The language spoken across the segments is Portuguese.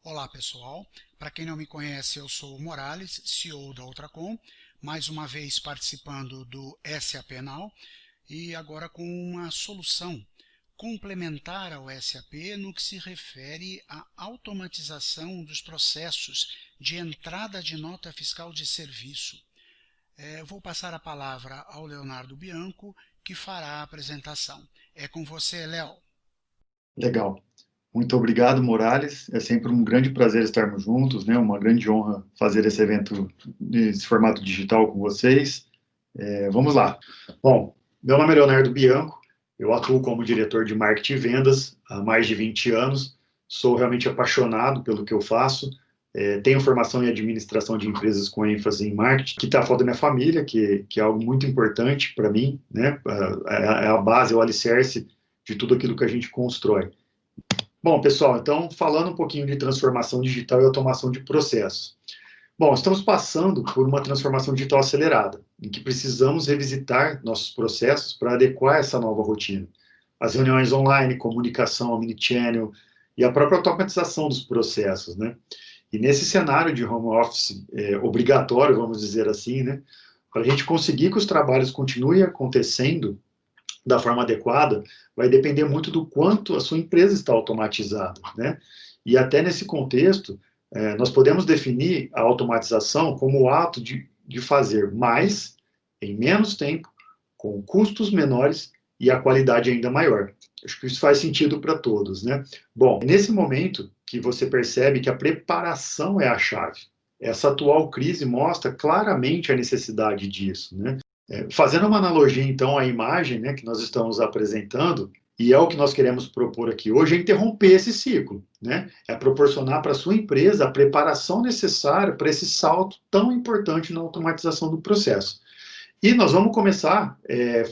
Olá pessoal, para quem não me conhece, eu sou o Morales, CEO da Ultracom, mais uma vez participando do SAP Now e agora com uma solução complementar ao SAP no que se refere à automatização dos processos de entrada de nota fiscal de serviço. Vou passar a palavra ao Leonardo Bianco, que fará a apresentação. É com você, Léo. Legal. Muito obrigado, Morales. É sempre um grande prazer estarmos juntos, né? Uma grande honra fazer esse evento nesse formato digital com vocês. Vamos lá. Bom, meu nome é Leonardo Bianco, eu atuo como diretor de marketing e vendas há mais de 20 anos, sou realmente apaixonado pelo que eu faço, tenho formação em administração de empresas com ênfase em marketing, que está fora da minha família, que é algo muito importante para mim, né? É a base, é o alicerce de tudo aquilo que a gente constrói. Bom, pessoal, então, falando um pouquinho de transformação digital e automação de processos. Bom, estamos passando por uma transformação digital acelerada, em que precisamos revisitar nossos processos para adequar essa nova rotina. As reuniões online, comunicação, omnichannel e a própria automatização dos processos, né? E nesse cenário de home office obrigatório, vamos dizer assim, né? Para a gente conseguir que os trabalhos continuem acontecendo da forma adequada, vai depender muito do quanto a sua empresa está automatizada, né? E até nesse contexto, nós podemos definir a automatização como o ato de fazer mais em menos tempo, com custos menores e a qualidade ainda maior. Acho que isso faz sentido para todos, né? Bom, nesse momento que você percebe que a preparação é a chave. Essa atual crise mostra claramente a necessidade disso, né? Fazendo uma analogia, então, à imagem, né, que nós estamos apresentando, e é o que nós queremos propor aqui hoje, é interromper esse ciclo, né? É proporcionar para a sua empresa a preparação necessária para esse salto tão importante na automatização do processo. E nós vamos começar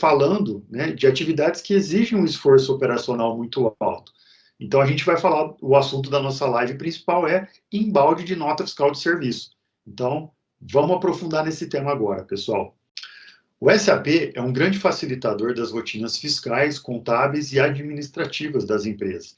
falando, né, de atividades que exigem um esforço operacional muito alto. Então, a gente vai falar, o assunto da nossa live principal é embalde de nota fiscal de serviço. Então, vamos aprofundar nesse tema agora, pessoal. O SAP é um grande facilitador das rotinas fiscais, contábeis e administrativas das empresas.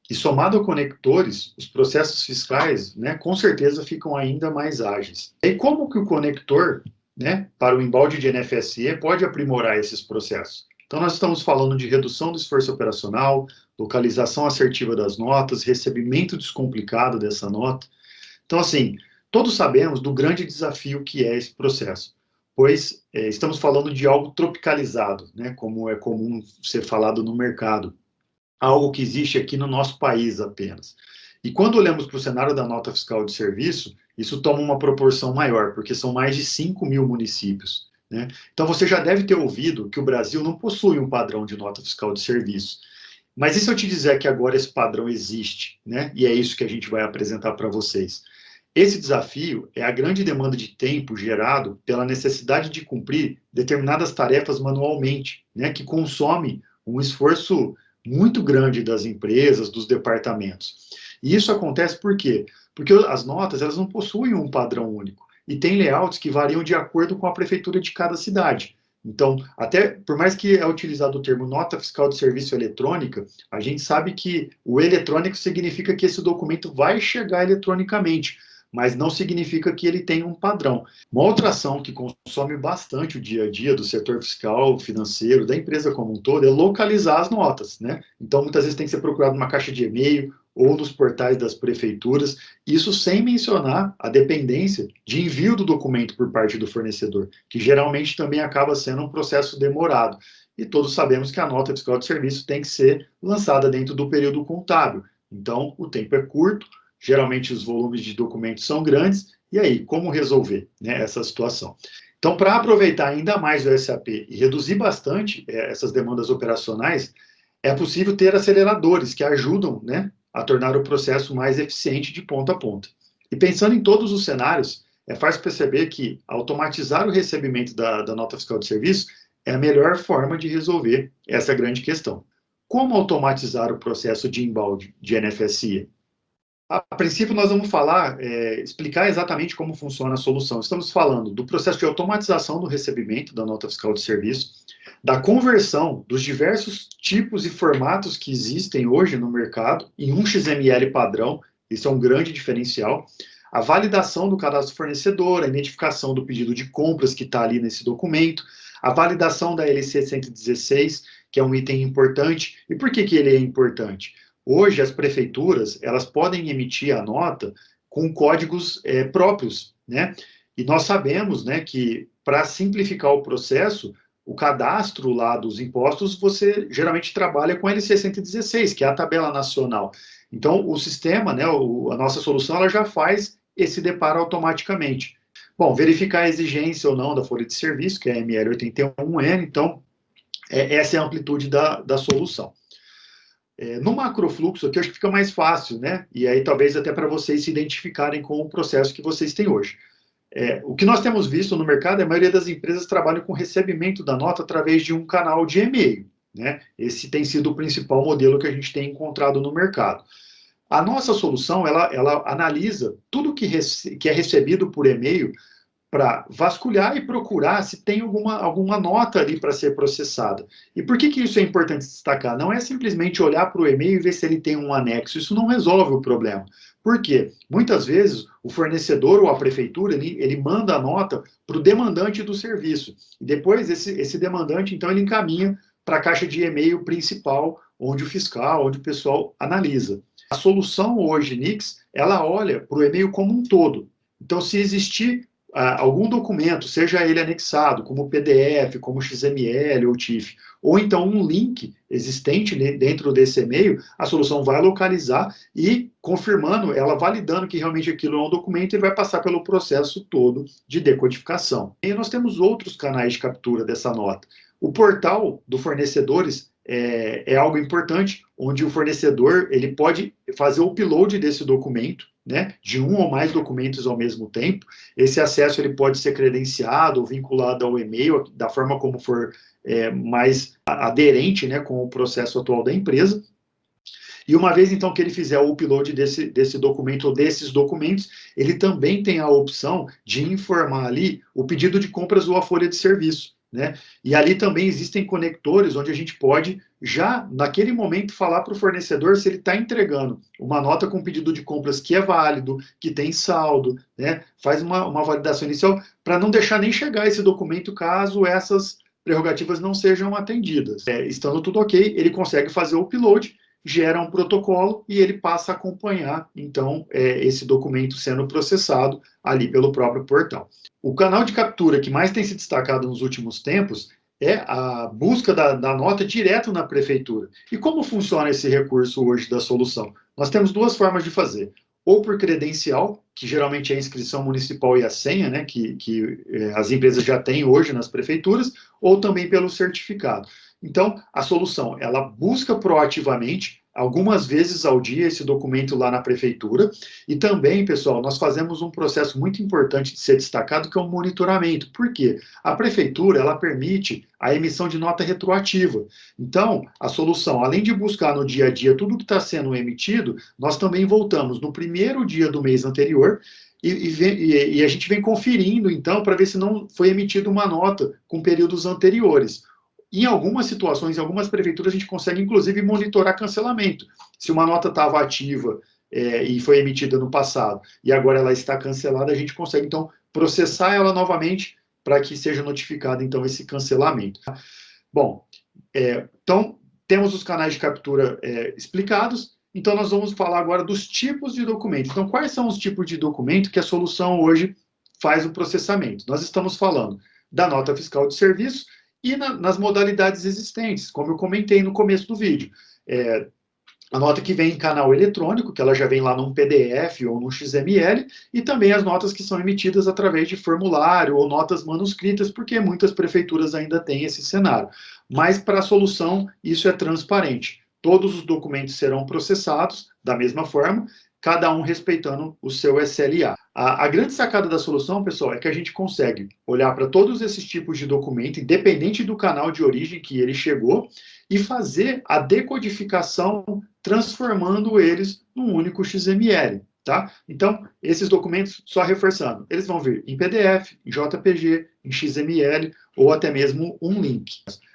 E somado a conectores, os processos fiscais, né, com certeza ficam ainda mais ágeis. E como que o conector, né, para o embalde de NFSE pode aprimorar esses processos? Então, nós estamos falando de redução do esforço operacional, localização assertiva das notas, recebimento descomplicado dessa nota. Então, assim, todos sabemos do grande desafio que é esse processo, pois estamos falando de algo tropicalizado, né, como é comum ser falado no mercado, algo que existe aqui no nosso país apenas. E quando olhamos para o cenário da nota fiscal de serviço, isso toma uma proporção maior, porque são mais de 5 mil municípios, né? Então, você já deve ter ouvido que o Brasil não possui um padrão de nota fiscal de serviço. Mas e se eu te dizer que agora esse padrão existe, né? E é isso que a gente vai apresentar para vocês. Esse desafio é a grande demanda de tempo gerado pela necessidade de cumprir determinadas tarefas manualmente, né, que consome um esforço muito grande das empresas, dos departamentos. E isso acontece por quê? Porque as notas elas não possuem um padrão único e tem layouts que variam de acordo com a prefeitura de cada cidade. Então, até por mais que é utilizado o termo nota fiscal de serviço eletrônica, a gente sabe que o eletrônico significa que esse documento vai chegar eletronicamente, mas não significa que ele tenha um padrão. Uma outra ação que consome bastante o dia a dia do setor fiscal, financeiro, da empresa como um todo, é localizar as notas, né? Então, muitas vezes tem que ser procurado numa caixa de e-mail ou nos portais das prefeituras, isso sem mencionar a dependência de envio do documento por parte do fornecedor, que geralmente também acaba sendo um processo demorado. E todos sabemos que a nota fiscal de serviço tem que ser lançada dentro do período contábil. Então, o tempo é curto, geralmente os volumes de documentos são grandes, e aí, como resolver, né, essa situação? Então, para aproveitar ainda mais o SAP e reduzir bastante essas demandas operacionais, é possível ter aceleradores que ajudam, né, a tornar o processo mais eficiente de ponta a ponta. E pensando em todos os cenários, é fácil perceber que automatizar o recebimento da nota fiscal de serviço é a melhor forma de resolver essa grande questão. Como automatizar o processo de embalde de NFSI? A princípio, nós vamos falar, explicar exatamente como funciona a solução. Estamos falando do processo de automatização do recebimento da nota fiscal de serviço, da conversão dos diversos tipos e formatos que existem hoje no mercado em um XML padrão, Isso é um grande diferencial. A validação do cadastro fornecedor, a identificação do pedido de compras que está ali nesse documento, a validação da LC 116, que é um item importante. E por que ele é importante? Hoje, as prefeituras, elas podem emitir a nota com códigos próprios, né? E nós sabemos, né, que para simplificar o processo, o cadastro lá dos impostos, você geralmente trabalha com a LC 116, que é a tabela nacional. Então, o sistema, né, a nossa solução, ela já faz esse deparo automaticamente. Bom, verificar a exigência ou não da folha de serviço, que é a ML81N, então, essa é a amplitude da solução. No macrofluxo aqui, eu acho que fica mais fácil, né? E aí, talvez até para vocês se identificarem com o processo que vocês têm hoje. O que nós temos visto no mercado é a maioria das empresas trabalham com recebimento da nota através de um canal de e-mail, né? Esse tem sido o principal modelo que a gente tem encontrado no mercado. A nossa solução, ela analisa tudo que é recebido por e-mail para vasculhar e procurar se tem alguma nota ali para ser processada. E por que isso é importante destacar? Não é simplesmente olhar para o e-mail e ver se ele tem um anexo, isso não resolve o problema. Por quê? Muitas vezes o fornecedor ou a prefeitura, ele manda a nota para o demandante do serviço. E depois esse demandante, então, ele encaminha para a caixa de e-mail principal, onde o fiscal, onde o pessoal analisa. A solução hoje, Nix, ela olha para o e-mail como um todo. Então, se existir algum documento, seja ele anexado, como PDF, como XML ou TIFF, ou então um link existente dentro desse e-mail, a solução vai localizar e confirmando, ela validando que realmente aquilo é um documento e vai passar pelo processo todo de decodificação. E nós temos outros canais de captura dessa nota. O portal do fornecedores é algo importante, onde o fornecedor ele pode fazer o upload desse documento, né, de um ou mais documentos ao mesmo tempo. Esse acesso ele pode ser credenciado ou vinculado ao e-mail, da forma como for mais aderente, né, com o processo atual da empresa. E uma vez, então, que ele fizer o upload desse documento ou desses documentos, ele também tem a opção de informar ali o pedido de compras ou a folha de serviço, né? E ali também existem conectores onde a gente pode, já naquele momento, falar para o fornecedor se ele está entregando uma nota com pedido de compras que é válido, que tem saldo, né? Faz uma validação inicial para não deixar nem chegar esse documento caso essas prerrogativas não sejam atendidas. Estando tudo ok, ele consegue fazer o upload, gera um protocolo e ele passa a acompanhar, então, esse documento sendo processado ali pelo próprio portal. O canal de captura que mais tem se destacado nos últimos tempos é a busca da nota direto na prefeitura. E como funciona esse recurso hoje da solução? Nós temos duas formas de fazer. Ou por credencial, que geralmente é a inscrição municipal e a senha, né, que as empresas já têm hoje nas prefeituras, ou também pelo certificado. Então, a solução, ela busca proativamente, algumas vezes ao dia, esse documento lá na prefeitura, e também, pessoal, nós fazemos um processo muito importante de ser destacado, que é o monitoramento. Por quê? A prefeitura, ela permite a emissão de nota retroativa. Então, a solução, além de buscar no dia a dia tudo que está sendo emitido, nós também voltamos no primeiro dia do mês anterior, e a gente vem conferindo, então, para ver se não foi emitida uma nota com períodos anteriores. Em algumas situações, em algumas prefeituras, a gente consegue, inclusive, monitorar cancelamento. Se uma nota estava ativa e foi emitida no passado, e agora ela está cancelada, a gente consegue, então, processar ela novamente para que seja notificado, então, esse cancelamento. Bom, então, temos os canais de captura explicados, então nós vamos falar agora dos tipos de documento. Então, quais são os tipos de documento que a solução hoje faz o processamento? Nós estamos falando da nota fiscal de serviço, e nas modalidades existentes, como eu comentei no começo do vídeo. A nota que vem em canal eletrônico, que ela já vem lá num PDF ou num XML, e também as notas que são emitidas através de formulário ou notas manuscritas, porque muitas prefeituras ainda têm esse cenário. Mas para a solução, isso é transparente. Todos os documentos serão processados da mesma forma, cada um respeitando o seu SLA. A grande sacada da solução, pessoal, é que a gente consegue olhar para todos esses tipos de documento, independente do canal de origem que ele chegou, e fazer a decodificação, transformando eles num único XML. Tá? Então, esses documentos, só reforçando, eles vão vir em PDF, em JPG, em XML, ou até mesmo um link.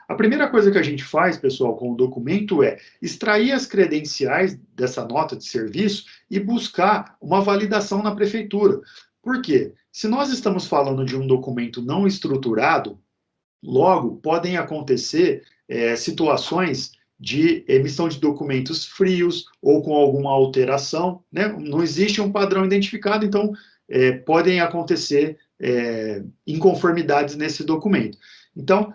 A primeira coisa que a gente faz, pessoal, com o documento é extrair as credenciais dessa nota de serviço e buscar uma validação na prefeitura. Por quê? Se nós estamos falando de um documento não estruturado, logo podem acontecer situações de emissão de documentos frios ou com alguma alteração, né? Não existe um padrão identificado, então podem acontecer inconformidades nesse documento. Então,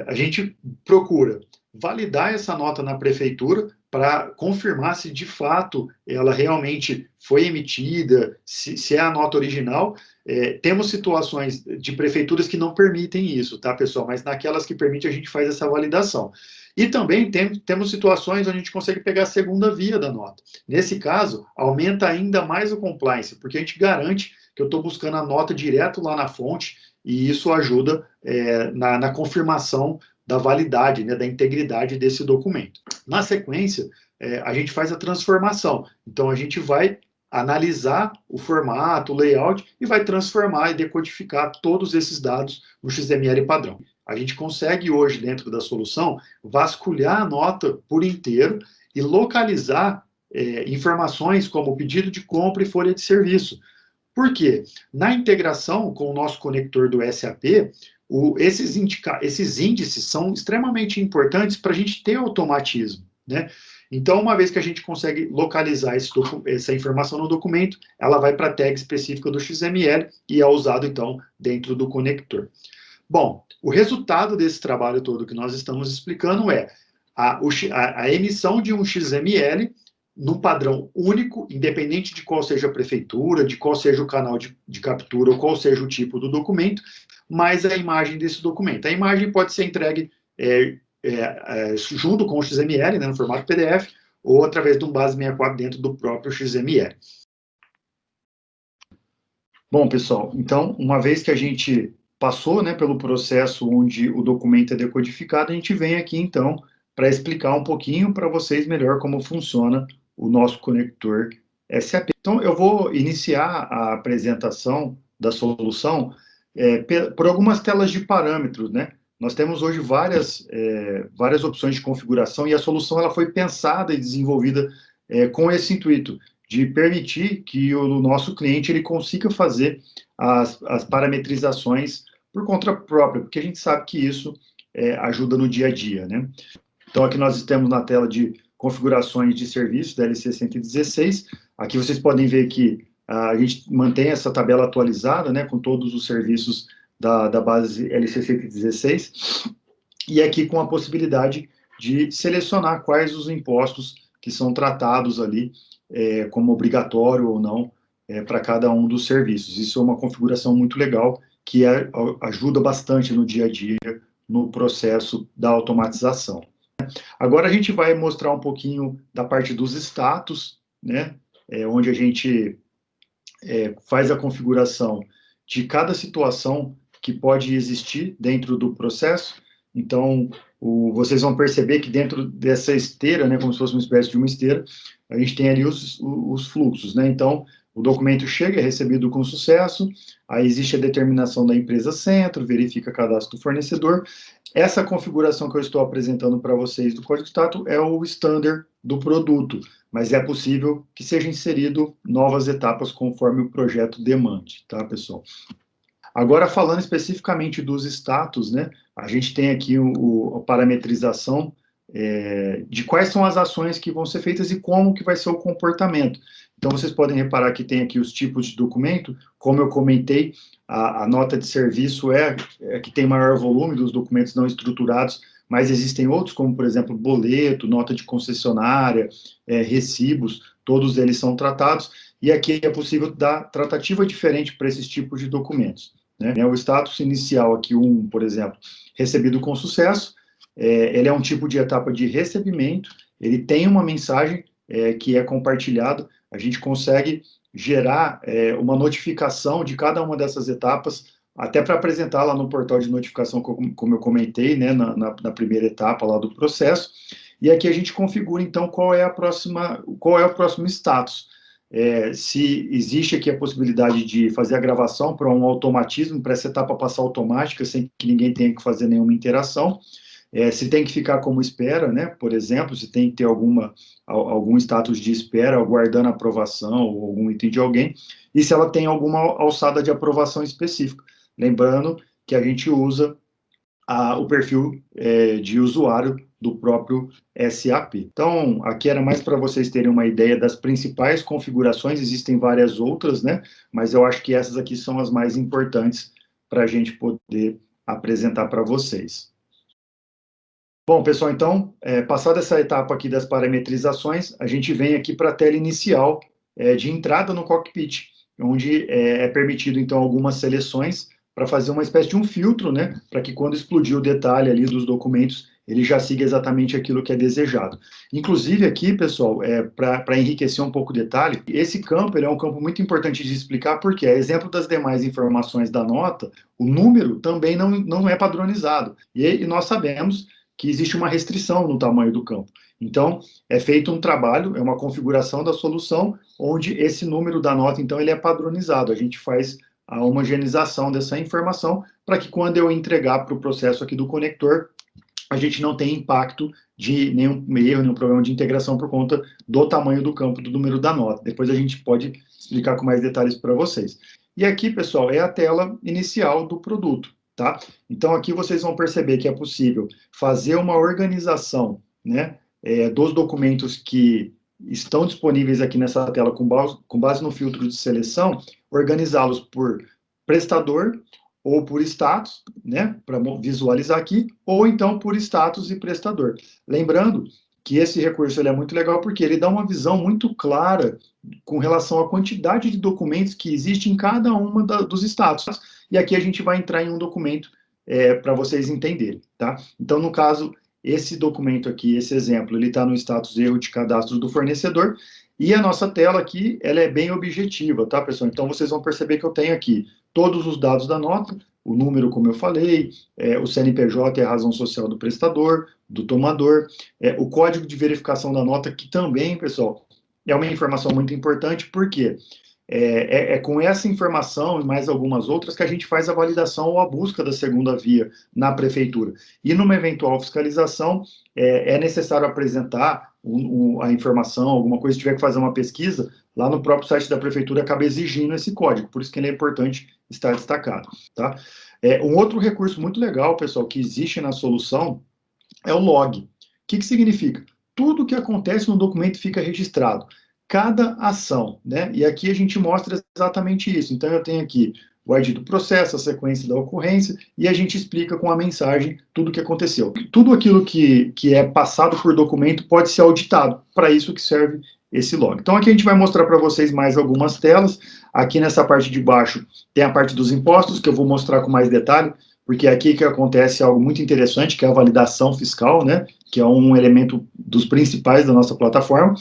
a gente procura validar essa nota na prefeitura para confirmar se de fato ela realmente foi emitida, se é a nota original. Temos situações de prefeituras que não permitem isso, tá, pessoal? Mas naquelas que permitem, a gente faz essa validação. E também temos situações onde a gente consegue pegar a segunda via da nota. Nesse caso, aumenta ainda mais o compliance, porque a gente garante que eu estou buscando a nota direto lá na fonte, e isso ajuda na confirmação da validade, né, da integridade desse documento. Na sequência, a gente faz a transformação. Então, a gente vai analisar o formato, o layout, e vai transformar e decodificar todos esses dados no XML padrão. A gente consegue hoje, dentro da solução, vasculhar a nota por inteiro e localizar informações como pedido de compra e folha de serviço. Por quê? Na integração com o nosso conector do SAP, esses índices são extremamente importantes para a gente ter automatismo, né? Então, uma vez que a gente consegue localizar essa informação no documento, ela vai para a tag específica do XML e é usado, então, dentro do conector. Bom, o resultado desse trabalho todo que nós estamos explicando é a emissão de um XML num padrão único, independente de qual seja a prefeitura, de qual seja o canal de captura, ou qual seja o tipo do documento, mais a imagem desse documento. A imagem pode ser entregue junto com o XML, né, no formato PDF, ou através de um base 64 dentro do próprio XML. Bom, pessoal, então, uma vez que a gente passou, né, pelo processo onde o documento é decodificado, a gente vem aqui, então, para explicar um pouquinho para vocês melhor como funciona o nosso conector SAP. Então, eu vou iniciar a apresentação da solução por algumas telas de parâmetros, né? Nós temos hoje várias opções de configuração e a solução ela foi pensada e desenvolvida com esse intuito de permitir que o nosso cliente ele consiga fazer as parametrizações por conta própria, porque a gente sabe que isso ajuda no dia a dia, né? Então, aqui nós estamos na tela de configurações de serviços da LC 116. Aqui vocês podem ver que a gente mantém essa tabela atualizada, né, com todos os serviços da base LC 116, e aqui com a possibilidade de selecionar quais os impostos que são tratados ali como obrigatório ou não para cada um dos serviços. Isso é uma configuração muito legal, que ajuda bastante no dia a dia, no processo da automatização. Agora a gente vai mostrar um pouquinho da parte dos status, né, onde a gente faz a configuração de cada situação que pode existir dentro do processo. Então, vocês vão perceber que dentro dessa esteira, né, como se fosse uma espécie de uma esteira, a gente tem ali os fluxos, né? Então, o documento chega, é recebido com sucesso, aí existe a determinação da empresa centro, verifica cadastro do fornecedor. Essa configuração que eu estou apresentando para vocês do código status é o standard do produto, mas é possível que seja inserido novas etapas conforme o projeto demande, tá, pessoal? Agora, falando especificamente dos status, né, a gente tem aqui a parametrização de quais são as ações que vão ser feitas e como que vai ser o comportamento. Então, vocês podem reparar que tem aqui os tipos de documento, como eu comentei, a nota de serviço é que tem maior volume dos documentos não estruturados, mas existem outros, como, por exemplo, boleto, nota de concessionária, recibos, todos eles são tratados, e aqui é possível dar tratativa diferente para esses tipos de documentos, né? O status inicial aqui, por exemplo, recebido com sucesso, ele é um tipo de etapa de recebimento, ele tem uma mensagem que é compartilhado, a gente consegue gerar uma notificação de cada uma dessas etapas, até para apresentar lá no portal de notificação, como eu comentei, né, na primeira etapa lá do processo, e aqui a gente configura, então, qual é o próximo status. Se existe aqui a possibilidade de fazer a gravação para um automatismo, para essa etapa passar automática, sem que ninguém tenha que fazer nenhuma interação. se tem que ficar como espera, né? Por exemplo, se tem que ter algum status de espera, aguardando aprovação ou algum item de alguém, e se ela tem alguma alçada de aprovação específica. Lembrando que a gente usa o perfil de usuário do próprio SAP. Então, aqui era mais para vocês terem uma ideia das principais configurações, existem várias outras, né? Mas eu acho que essas aqui são as mais importantes para a gente poder apresentar para vocês. Bom, pessoal, então, passada essa etapa aqui das parametrizações, a gente vem aqui para a tela inicial de entrada no cockpit, onde é permitido, então, algumas seleções para fazer uma espécie de um filtro, né, para que quando explodir o detalhe ali dos documentos, ele já siga exatamente aquilo que é desejado. Inclusive aqui, pessoal, para enriquecer um pouco o detalhe, esse campo ele é um campo muito importante de explicar, porque, a exemplo das demais informações da nota, o número também não é padronizado. E nós sabemos que existe uma restrição no tamanho do campo. Então, é feito um trabalho, é uma configuração da solução, onde esse número da nota, então, ele é padronizado. A gente faz a homogeneização dessa informação para que quando eu entregar para o processo aqui do conector, a gente não tenha impacto de nenhum erro, nenhum problema de integração por conta do tamanho do campo, do número da nota. Depois a gente pode explicar com mais detalhes para vocês. E aqui, pessoal, é a tela inicial do produto, tá? Então, aqui vocês vão perceber que é possível fazer uma organização, né, dos documentos que estão disponíveis aqui nessa tela com base no filtro de seleção, organizá-los por prestador ou por status, né, para visualizar aqui, ou então por status e prestador. Lembrando que esse recurso ele é muito legal porque ele dá uma visão muito clara com relação à quantidade de documentos que existe em cada uma dos status. E aqui a gente vai entrar em um documento para vocês entenderem, tá? Então, no caso, esse documento aqui, esse exemplo, ele está no status erro de cadastro do fornecedor, e a nossa tela aqui, ela é bem objetiva, tá, pessoal? Então, vocês vão perceber que eu tenho aqui todos os dados da nota, o número, como eu falei, o CNPJ e a razão social do prestador, do tomador, o código de verificação da nota, que também, pessoal, é uma informação muito importante, porque com essa informação e mais algumas outras que a gente faz a validação ou a busca da segunda via na prefeitura. E numa eventual fiscalização, é necessário apresentar a informação, alguma coisa, se tiver que fazer uma pesquisa, lá no próprio site da prefeitura acaba exigindo esse código, por isso que ele é importante estar destacado, tá? Um outro recurso muito legal, pessoal, que existe na solução é o log. O que significa? Tudo que acontece no documento fica registrado, cada ação, né? E aqui a gente mostra exatamente isso. Então, eu tenho aqui o ID do processo, a sequência da ocorrência, e a gente explica com a mensagem tudo o que aconteceu. Tudo aquilo que é passado por documento pode ser auditado, para isso que serve esse log. Então, aqui a gente vai mostrar para vocês mais algumas telas. Aqui nessa parte de baixo tem a parte dos impostos, que eu vou mostrar com mais detalhe, porque é aqui que acontece algo muito interessante, que é a validação fiscal, né, que é um elemento dos principais da nossa plataforma.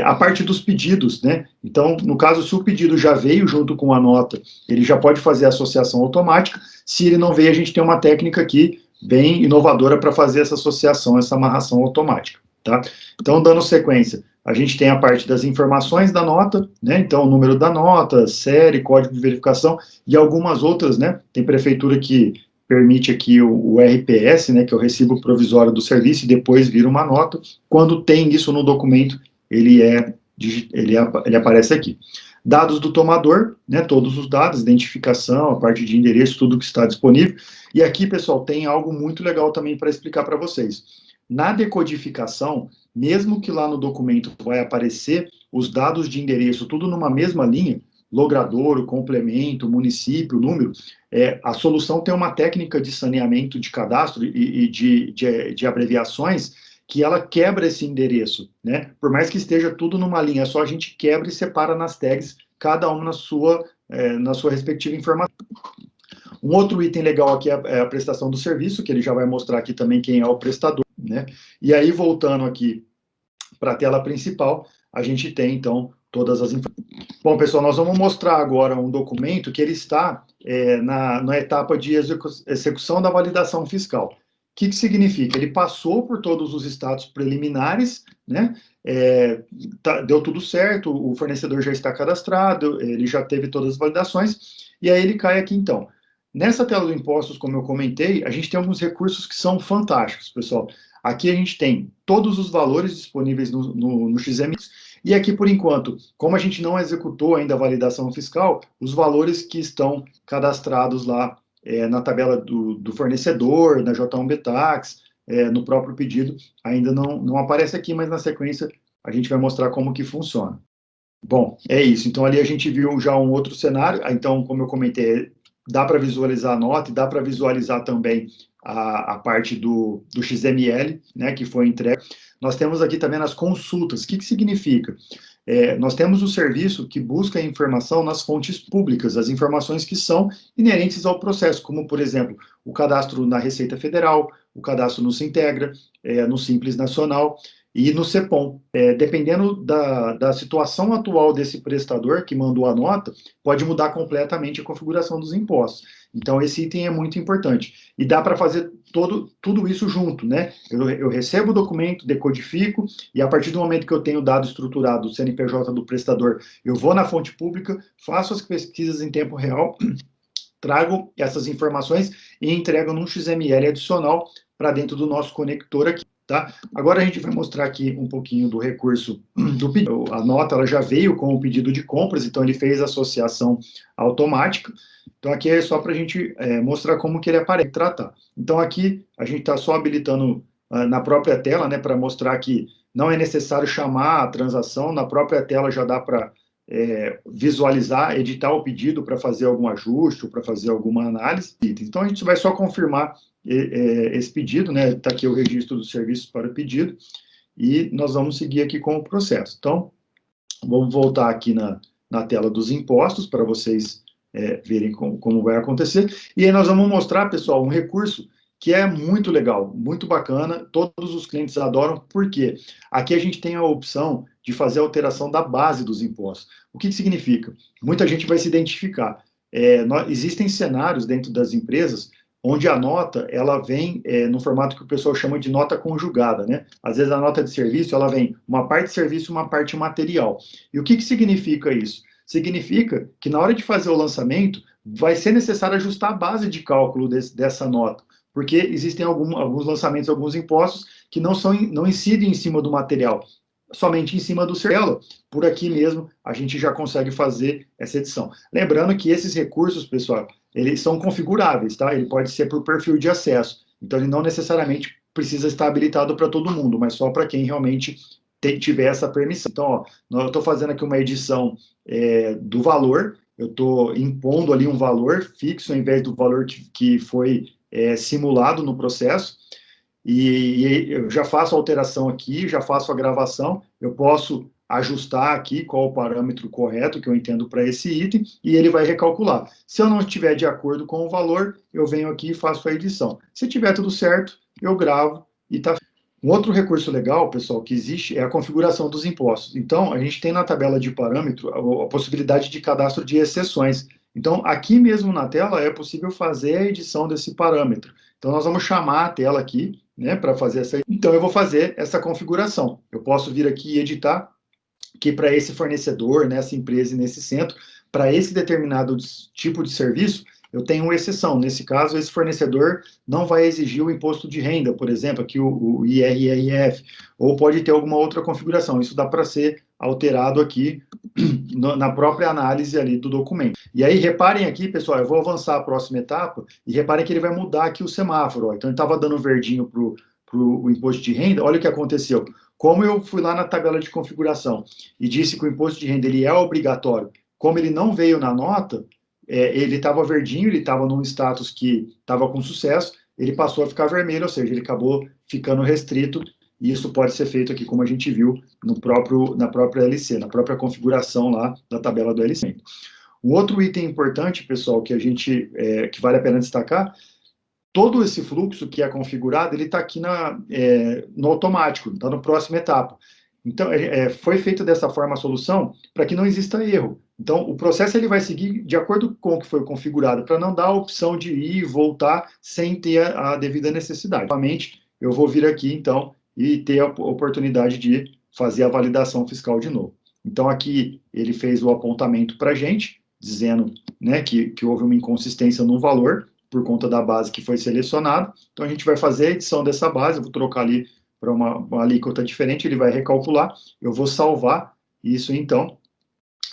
A parte dos pedidos, né? Então, no caso, se o pedido já veio junto com a nota, ele já pode fazer a associação automática. Se ele não veio, a gente tem uma técnica aqui bem inovadora para fazer essa associação, essa amarração automática, tá? Então, dando sequência, a gente tem a parte das informações da nota, né? Então, o número da nota, série, código de verificação e algumas outras, né? Tem prefeitura que permite aqui o RPS, né? Que é o recibo provisório do serviço, e depois vira uma nota. Quando tem isso no documento, ele aparece aqui. Dados do tomador, né, todos os dados, identificação, a parte de endereço, tudo que está disponível. E aqui, pessoal, tem algo muito legal também para explicar para vocês. Na decodificação, mesmo que lá no documento vai aparecer os dados de endereço, tudo numa mesma linha, logradouro, complemento, município, número, a solução tem uma técnica de saneamento de cadastro e de abreviações, que ela quebra esse endereço, né? Por mais que esteja tudo numa linha, é só a gente quebra e separa nas tags, cada uma na sua respectiva informação. Um outro item legal aqui é a prestação do serviço, que ele já vai mostrar aqui também quem é o prestador, né? E aí, voltando aqui para a tela principal, a gente tem, então, todas as informações. Bom, pessoal, nós vamos mostrar agora um documento que ele está na etapa de execução da validação fiscal. O que significa? Ele passou por todos os status preliminares, né? Deu tudo certo, o fornecedor já está cadastrado, ele já teve todas as validações, e aí ele cai aqui, então. Nessa tela do impostos, como eu comentei, a gente tem alguns recursos que são fantásticos, pessoal. Aqui a gente tem todos os valores disponíveis no XMX, e aqui, por enquanto, como a gente não executou ainda a validação fiscal, os valores que estão cadastrados lá na tabela do fornecedor, na J1 Betax, no próprio pedido, ainda não aparece aqui, mas na sequência a gente vai mostrar como que funciona. Bom, é isso. Então, ali a gente viu já um outro cenário. Então, como eu comentei, dá para visualizar a nota e dá para visualizar também a parte do XML, né, que foi entregue. Nós temos aqui também as consultas. O que significa? Nós temos o serviço que busca a informação nas fontes públicas, as informações que são inerentes ao processo, como, por exemplo, o cadastro na Receita Federal, o cadastro no Sintegra, no Simples Nacional, e no CEPOM. Dependendo da situação atual desse prestador que mandou a nota, pode mudar completamente a configuração dos impostos. Então, esse item é muito importante. E dá para fazer tudo isso junto, né? Eu recebo o documento, decodifico, e a partir do momento que eu tenho o dado estruturado do CNPJ do prestador, eu vou na fonte pública, faço as pesquisas em tempo real, trago essas informações e entrego num XML adicional para dentro do nosso conector aqui. Tá? Agora a gente vai mostrar aqui um pouquinho do recurso do pedido. A nota ela já veio com o pedido de compras, então ele fez a associação automática. Então aqui é só para a gente mostrar como que ele aparece tratar. Então aqui a gente está só habilitando na própria tela, né, para mostrar que não é necessário chamar a transação, na própria tela já dá para visualizar, editar o pedido para fazer algum ajuste ou para fazer alguma análise. Então a gente vai só confirmar esse pedido, né? Está aqui o registro do serviço para o pedido, e nós vamos seguir aqui com o processo. Então, vamos voltar aqui na tela dos impostos, para vocês verem como vai acontecer, e aí nós vamos mostrar, pessoal, um recurso que é muito legal, muito bacana, todos os clientes adoram, porque aqui a gente tem a opção de fazer a alteração da base dos impostos. O que significa? Muita gente vai se identificar. Existem cenários dentro das empresas onde a nota, ela vem no formato que o pessoal chama de nota conjugada, né? Às vezes a nota de serviço, ela vem uma parte de serviço e uma parte material. E o que significa isso? Significa que na hora de fazer o lançamento, vai ser necessário ajustar a base de cálculo dessa nota, porque existem alguns lançamentos, alguns impostos que não incidem em cima do material, somente em cima do CERELA. Por aqui mesmo, a gente já consegue fazer essa edição. Lembrando que esses recursos, pessoal, eles são configuráveis, tá? Ele pode ser por perfil de acesso. Então, ele não necessariamente precisa estar habilitado para todo mundo, mas só para quem realmente tiver essa permissão. Então, ó, eu estou fazendo aqui uma edição do valor, eu estou impondo ali um valor fixo, ao invés do valor que foi simulado no processo, e eu já faço a alteração aqui, já faço a gravação, eu posso ajustar aqui qual o parâmetro correto que eu entendo para esse item, e ele vai recalcular. Se eu não estiver de acordo com o valor, eu venho aqui e faço a edição. Se tiver tudo certo, eu gravo e está. Um outro recurso legal, pessoal, que existe é a configuração dos impostos. Então, a gente tem na tabela de parâmetro a possibilidade de cadastro de exceções. Então, aqui mesmo na tela é possível fazer a edição desse parâmetro. Então, nós vamos chamar a tela aqui, né, para fazer essa. Então, eu vou fazer essa configuração. Eu posso vir aqui e editar que para esse fornecedor, nessa empresa e nesse centro, para esse determinado tipo de serviço, eu tenho uma exceção. Nesse caso, esse fornecedor não vai exigir o imposto de renda, por exemplo, aqui o IRRF, ou pode ter alguma outra configuração. Isso dá para ser alterado aqui na própria análise ali do documento. E aí, reparem aqui, pessoal, eu vou avançar a próxima etapa, e reparem que ele vai mudar aqui o semáforo. Ó. Então, ele estava dando verdinho para o imposto de renda. Olha o que aconteceu. Como eu fui lá na tabela de configuração e disse que o imposto de renda ele é obrigatório, como ele não veio na nota, ele estava verdinho, ele estava num status que estava com sucesso, ele passou a ficar vermelho, ou seja, ele acabou ficando restrito, e isso pode ser feito aqui, como a gente viu, na própria LC, na própria configuração lá da tabela do LC. Um outro item importante, pessoal, que que vale a pena destacar, todo esse fluxo que é configurado, ele está aqui no automático, está na próxima etapa. Então, foi feita dessa forma a solução para que não exista erro. Então, o processo ele vai seguir de acordo com o que foi configurado, para não dar a opção de ir e voltar sem ter a devida necessidade. Novamente, eu vou vir aqui, então, e ter a oportunidade de fazer a validação fiscal de novo. Então, aqui ele fez o apontamento para a gente, dizendo, né, que houve uma inconsistência no valor, por conta da base que foi selecionada. Então, a gente vai fazer a edição dessa base, eu vou trocar ali para uma alíquota diferente, ele vai recalcular, eu vou salvar isso então,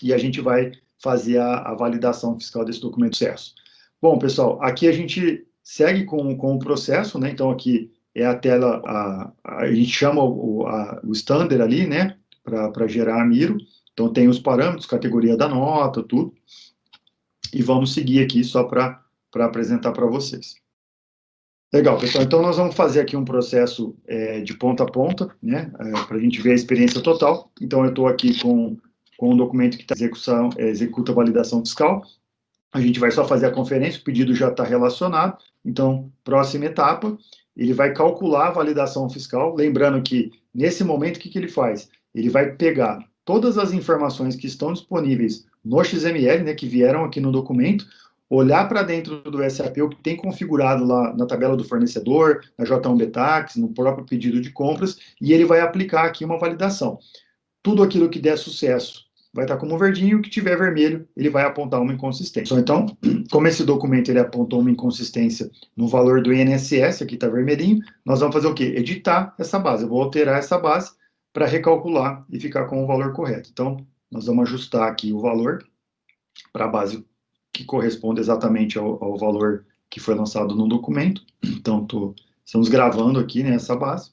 e a gente vai fazer a validação fiscal desse documento CERSO. Bom, pessoal, aqui a gente segue com o processo, né? Então, aqui é a tela, a gente chama o standard ali, né? Para gerar a Miro. Então, tem os parâmetros, categoria da nota, tudo. E vamos seguir aqui só para apresentar para vocês. Legal, pessoal. Então, nós vamos fazer aqui um processo de ponta a ponta, né? Para a gente ver a experiência total. Então, eu estou aqui com um documento que está executa a validação fiscal. A gente vai só fazer a conferência, o pedido já está relacionado. Então, próxima etapa, ele vai calcular a validação fiscal. Lembrando que, nesse momento, o que ele faz? Ele vai pegar todas as informações que estão disponíveis no XML, né, que vieram aqui no documento, olhar para dentro do SAP o que tem configurado lá na tabela do fornecedor, na J1B Tax, no próprio pedido de compras, e ele vai aplicar aqui uma validação. Tudo aquilo que der sucesso vai estar como verdinho, o que tiver vermelho, ele vai apontar uma inconsistência. Então, como esse documento ele apontou uma inconsistência no valor do INSS, aqui está vermelhinho, nós vamos fazer o quê? Editar essa base. Eu vou alterar essa base para recalcular e ficar com o valor correto. Então, nós vamos ajustar aqui o valor para a base que corresponde exatamente ao valor que foi lançado no documento. Então, estamos gravando aqui, né, essa base.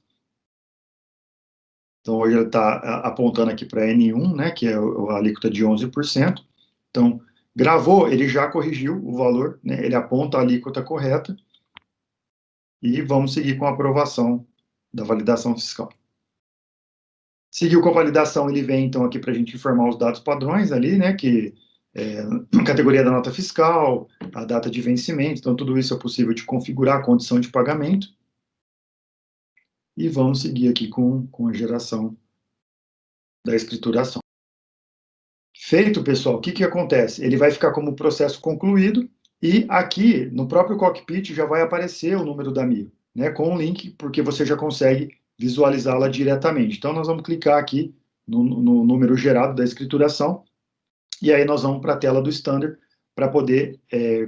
Então, hoje ele está apontando aqui para N1, né, que é a alíquota de 11%. Então, gravou, ele já corrigiu o valor, né, ele aponta a alíquota correta. E vamos seguir com a aprovação da validação fiscal. Seguiu com a validação, ele vem, então, aqui para a gente informar os dados padrões ali, né, que a categoria da nota fiscal, a data de vencimento, então, tudo isso é possível de configurar a condição de pagamento. E vamos seguir aqui com a geração da escrituração. Feito, pessoal, o que acontece? Ele vai ficar como processo concluído e aqui, no próprio cockpit, já vai aparecer o número da MIO, né, com o link, porque você já consegue visualizá-la diretamente. Então, nós vamos clicar aqui no número gerado da escrituração e aí nós vamos para a tela do standard para poder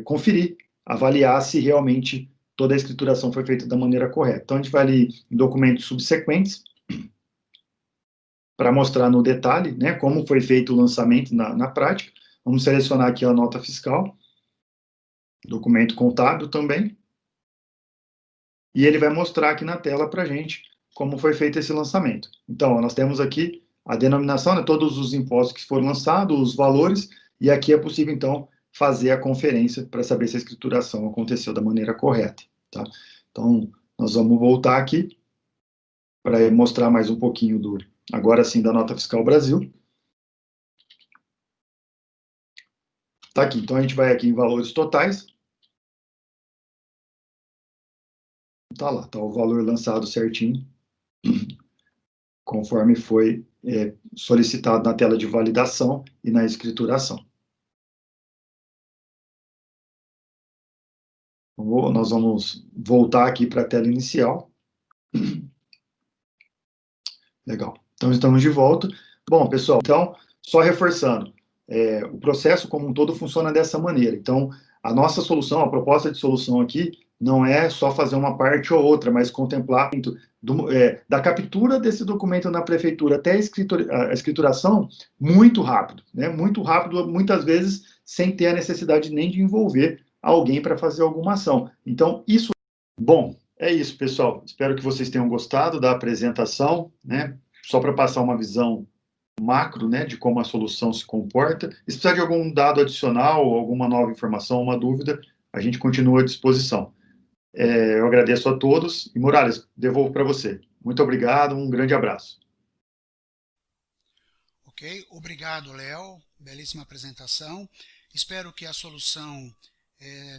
conferir, avaliar se realmente toda a escrituração foi feita da maneira correta. Então, a gente vai ali em documentos subsequentes, para mostrar no detalhe, né, como foi feito o lançamento na prática. Vamos selecionar aqui a nota fiscal, documento contábil também, e ele vai mostrar aqui na tela para a gente como foi feito esse lançamento. Então, nós temos aqui a denominação, né, todos os impostos que foram lançados, os valores, e aqui é possível, então, fazer a conferência para saber se a escrituração aconteceu da maneira correta. Tá? Então, nós vamos voltar aqui para mostrar mais um pouquinho agora sim, da nota fiscal Brasil. Tá aqui, então a gente vai aqui em valores totais. Tá lá, tá o valor lançado certinho, conforme foi solicitado na tela de validação e na escrituração. Nós vamos voltar aqui para a tela inicial. Legal, então estamos de volta. Bom, pessoal, então, só reforçando, o processo como um todo funciona dessa maneira. Então, a nossa solução, a proposta de solução aqui, não é só fazer uma parte ou outra, mas contemplar da captura desse documento na prefeitura até a escrituração muito rápido, né? Muito rápido, muitas vezes sem ter a necessidade nem de envolver alguém para fazer alguma ação. Então, isso... Bom, é isso, pessoal. Espero que vocês tenham gostado da apresentação, né? Só para passar uma visão macro, né, de como a solução se comporta. Se precisar de algum dado adicional, alguma nova informação, uma dúvida, a gente continua à disposição. Eu agradeço a todos. E, Morales, devolvo para você. Muito obrigado, um grande abraço. Ok, obrigado, Léo. Belíssima apresentação. Espero que a solução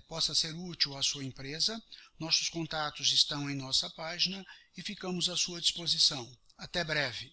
possa ser útil à sua empresa. Nossos contatos estão em nossa página e ficamos à sua disposição. Até breve.